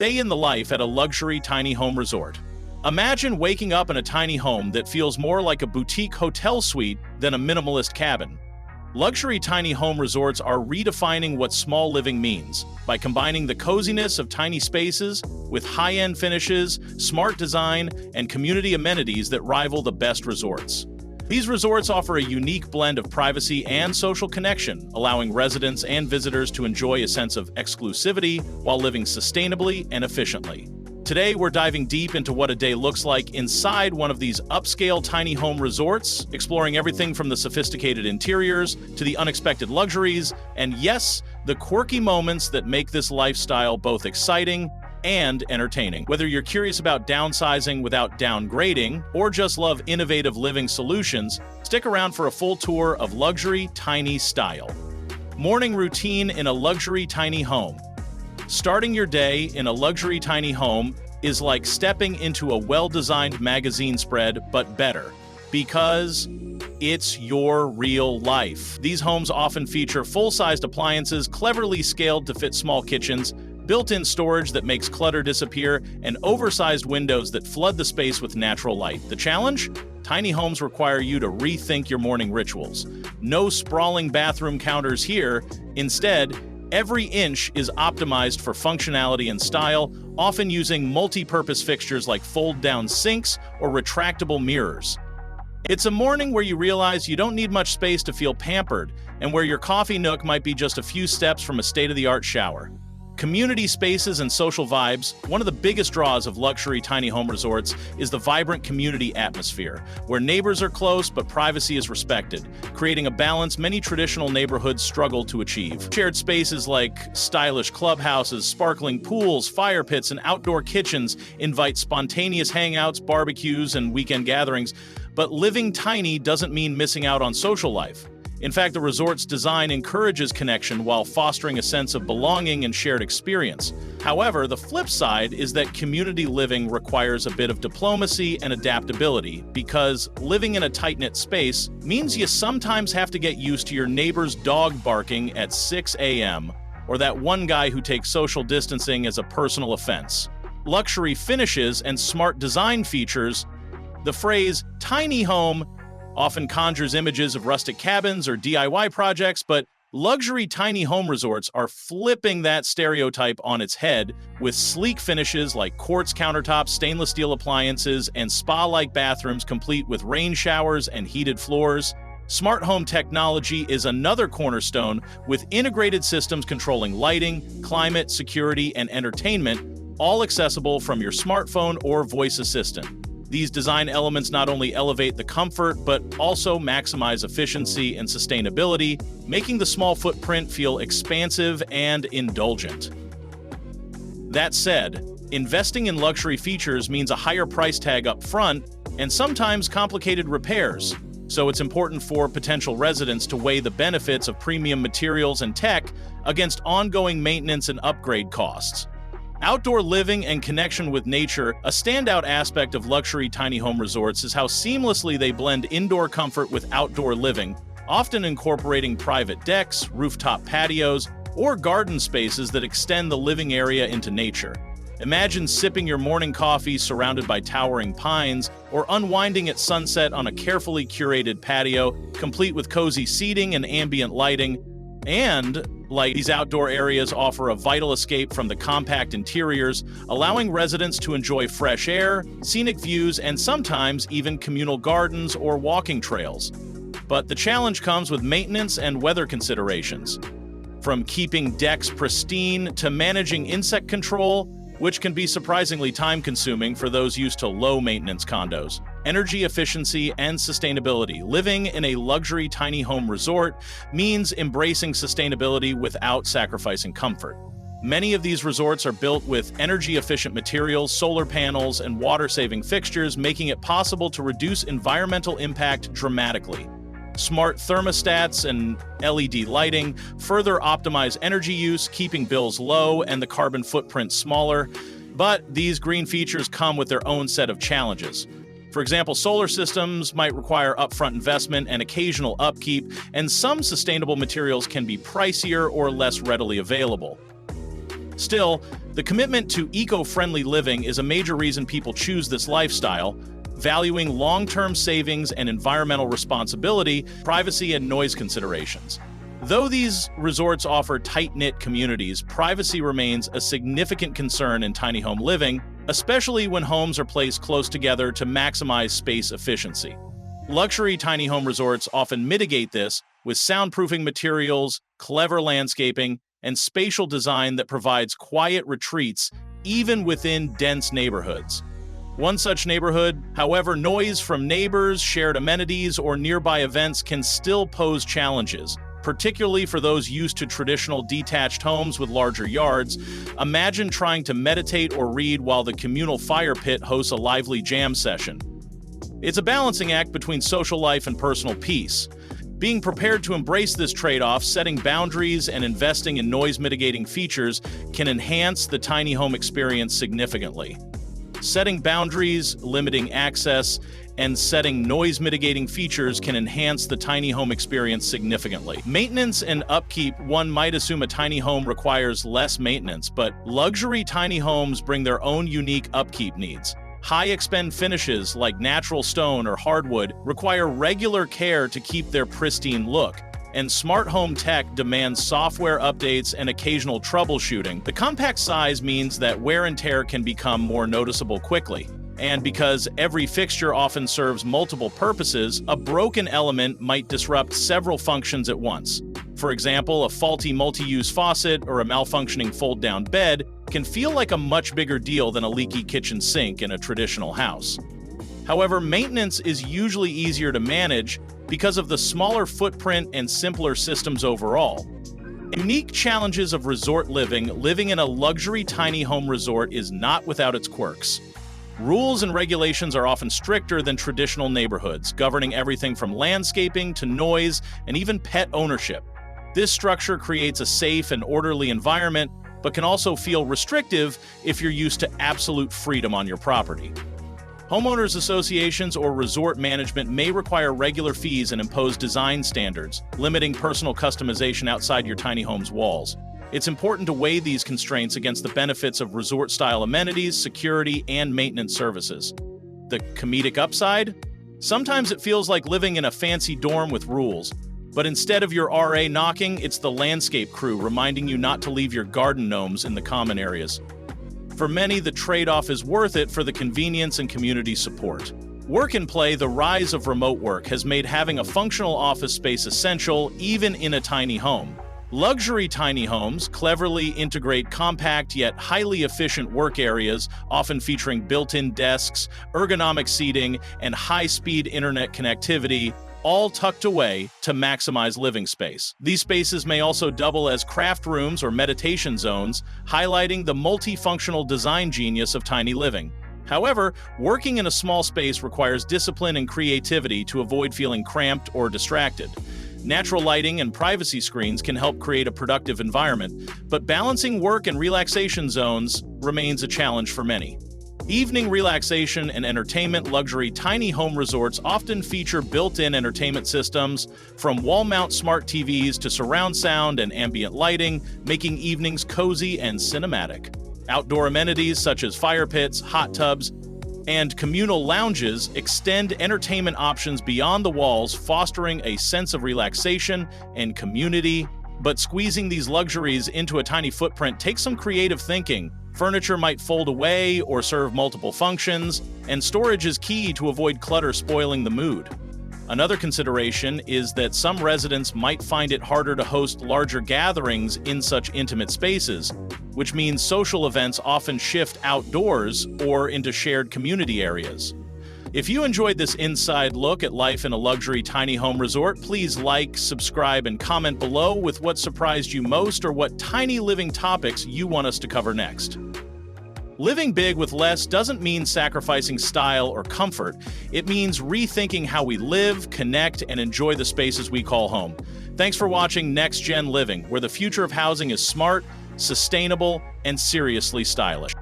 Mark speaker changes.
Speaker 1: Day in the life at a luxury tiny home resort. Imagine waking up in a tiny home that feels more like a boutique hotel suite than a minimalist cabin. Luxury tiny home resorts are redefining what small living means by combining the coziness of tiny spaces with high-end finishes, smart design, and community amenities that rival the best resorts. These resorts offer a unique blend of privacy and social connection, allowing residents and visitors to enjoy a sense of exclusivity while living sustainably and efficiently. Today, we're diving deep into what a day looks like inside one of these upscale tiny home resorts, exploring everything from the sophisticated interiors to the unexpected luxuries, and yes, the quirky moments that make this lifestyle both exciting and entertaining. Whether you're curious about downsizing without downgrading or just love innovative living solutions, stick around for a full tour of luxury tiny style. Morning routine in a luxury tiny home. Starting your day in a luxury tiny home is like stepping into a well-designed magazine spread, but better, because it's your real life. These homes often feature full-sized appliances cleverly scaled to fit small kitchens, built-in storage that makes clutter disappear, and oversized windows that flood the space with natural light. The challenge? Tiny homes require you to rethink your morning rituals. No sprawling bathroom counters here. Instead, every inch is optimized for functionality and style, often using multi-purpose fixtures like fold-down sinks or retractable mirrors. It's a morning where you realize you don't need much space to feel pampered, and where your coffee nook might be just a few steps from a state-of-the-art shower. Community spaces and social vibes. One of the biggest draws of luxury tiny home resorts is the vibrant community atmosphere, where neighbors are close but privacy is respected, creating a balance many traditional neighborhoods struggle to achieve. Shared spaces like stylish clubhouses, sparkling pools, fire pits, and outdoor kitchens invite spontaneous hangouts, barbecues, and weekend gatherings. But living tiny doesn't mean missing out on social life. In fact, the resort's design encourages connection while fostering a sense of belonging and shared experience. However, the flip side is that community living requires a bit of diplomacy and adaptability, because living in a tight-knit space means you sometimes have to get used to your neighbor's dog barking at 6 a.m., or that one guy who takes social distancing as a personal offense. Luxury finishes and smart design features. The phrase tiny home often conjures images of rustic cabins or DIY projects, but luxury tiny home resorts are flipping that stereotype on its head with sleek finishes like quartz countertops, stainless steel appliances, and spa-like bathrooms complete with rain showers and heated floors. Smart home technology is another cornerstone, with integrated systems controlling lighting, climate, security, and entertainment, all accessible from your smartphone or voice assistant. These design elements not only elevate the comfort, but also maximize efficiency and sustainability, making the small footprint feel expansive and indulgent. That said, investing in luxury features means a higher price tag up front and sometimes complicated repairs, so it's important for potential residents to weigh the benefits of premium materials and tech against ongoing maintenance and upgrade costs. Outdoor living and connection with nature. A standout aspect of luxury tiny home resorts is how seamlessly they blend indoor comfort with outdoor living, often incorporating private decks, rooftop patios, or garden spaces that extend the living area into nature. Imagine sipping your morning coffee surrounded by towering pines, or unwinding at sunset on a carefully curated patio, complete with cozy seating and ambient lighting. And these outdoor areas offer a vital escape from the compact interiors, allowing residents to enjoy fresh air, scenic views, and sometimes even communal gardens or walking trails. But the challenge comes with maintenance and weather considerations. From keeping decks pristine to managing insect control, which can be surprisingly time-consuming for those used to low-maintenance condos. Energy efficiency and sustainability. Living in a luxury tiny home resort means embracing sustainability without sacrificing comfort. Many of these resorts are built with energy-efficient materials, solar panels, and water-saving fixtures, making it possible to reduce environmental impact dramatically. Smart thermostats and LED lighting further optimize energy use, keeping bills low and the carbon footprint smaller. But these green features come with their own set of challenges. For example, solar systems might require upfront investment and occasional upkeep, and some sustainable materials can be pricier or less readily available. Still, the commitment to eco-friendly living is a major reason people choose this lifestyle, valuing long-term savings and environmental responsibility, privacy and noise considerations. Though these resorts offer tight-knit communities, privacy remains a significant concern in tiny home living, especially when homes are placed close together to maximize space efficiency. Luxury tiny home resorts often mitigate this with soundproofing materials, clever landscaping, and spatial design that provides quiet retreats even within dense neighborhoods. One such neighborhood, however, noise from neighbors, shared amenities, or nearby events can still pose challenges, particularly for those used to traditional detached homes with larger yards. Imagine trying to meditate or read while the communal fire pit hosts a lively jam session. It's a balancing act between social life and personal peace. Being prepared to embrace this trade-off, setting boundaries, and investing in noise-mitigating features can enhance the tiny home experience significantly. Setting boundaries, limiting access, and setting noise-mitigating features can enhance the tiny home experience significantly. Maintenance and upkeep. One might assume a tiny home requires less maintenance, but luxury tiny homes bring their own unique upkeep needs. High-expend finishes like natural stone or hardwood require regular care to keep their pristine look, and smart home tech demands software updates and occasional troubleshooting. The compact size means that wear and tear can become more noticeable quickly. And because every fixture often serves multiple purposes, a broken element might disrupt several functions at once. For example, a faulty multi-use faucet or a malfunctioning fold-down bed can feel like a much bigger deal than a leaky kitchen sink in a traditional house. However, maintenance is usually easier to manage because of the smaller footprint and simpler systems overall. Unique challenges of resort living. Living in a luxury tiny home resort is not without its quirks. Rules and regulations are often stricter than traditional neighborhoods, governing everything from landscaping to noise and even pet ownership. This structure creates a safe and orderly environment, but can also feel restrictive if you're used to absolute freedom on your property. Homeowners associations or resort management may require regular fees and impose design standards, limiting personal customization outside your tiny home's walls. It's important to weigh these constraints against the benefits of resort-style amenities, security, and maintenance services. The comedic upside? Sometimes it feels like living in a fancy dorm with rules, but instead of your RA knocking, it's the landscape crew reminding you not to leave your garden gnomes in the common areas. For many, the trade-off is worth it for the convenience and community support. Work and play. The rise of remote work has made having a functional office space essential, even in a tiny home. Luxury tiny homes cleverly integrate compact yet highly efficient work areas, often featuring built-in desks, ergonomic seating, and high-speed internet connectivity, all tucked away to maximize living space. These spaces may also double as craft rooms or meditation zones, highlighting the multifunctional design genius of tiny living. However, working in a small space requires discipline and creativity to avoid feeling cramped or distracted. Natural lighting and privacy screens can help create a productive environment, but balancing work and relaxation zones remains a challenge for many. Evening relaxation and entertainment. Luxury tiny home resorts often feature built-in entertainment systems, from wall-mount smart TVs to surround sound and ambient lighting, making evenings cozy and cinematic. Outdoor amenities such as fire pits, hot tubs, and communal lounges extend entertainment options beyond the walls, fostering a sense of relaxation and community. But squeezing these luxuries into a tiny footprint takes some creative thinking. Furniture might fold away or serve multiple functions, and storage is key to avoid clutter spoiling the mood. Another consideration is that some residents might find it harder to host larger gatherings in such intimate spaces, which means social events often shift outdoors or into shared community areas. If you enjoyed this inside look at life in a luxury tiny home resort, please like, subscribe, and comment below with what surprised you most or what tiny living topics you want us to cover next. Living big with less doesn't mean sacrificing style or comfort. It means rethinking how we live, connect, and enjoy the spaces we call home. Thanks for watching Next Gen Living, where the future of housing is smart, sustainable, and seriously stylish.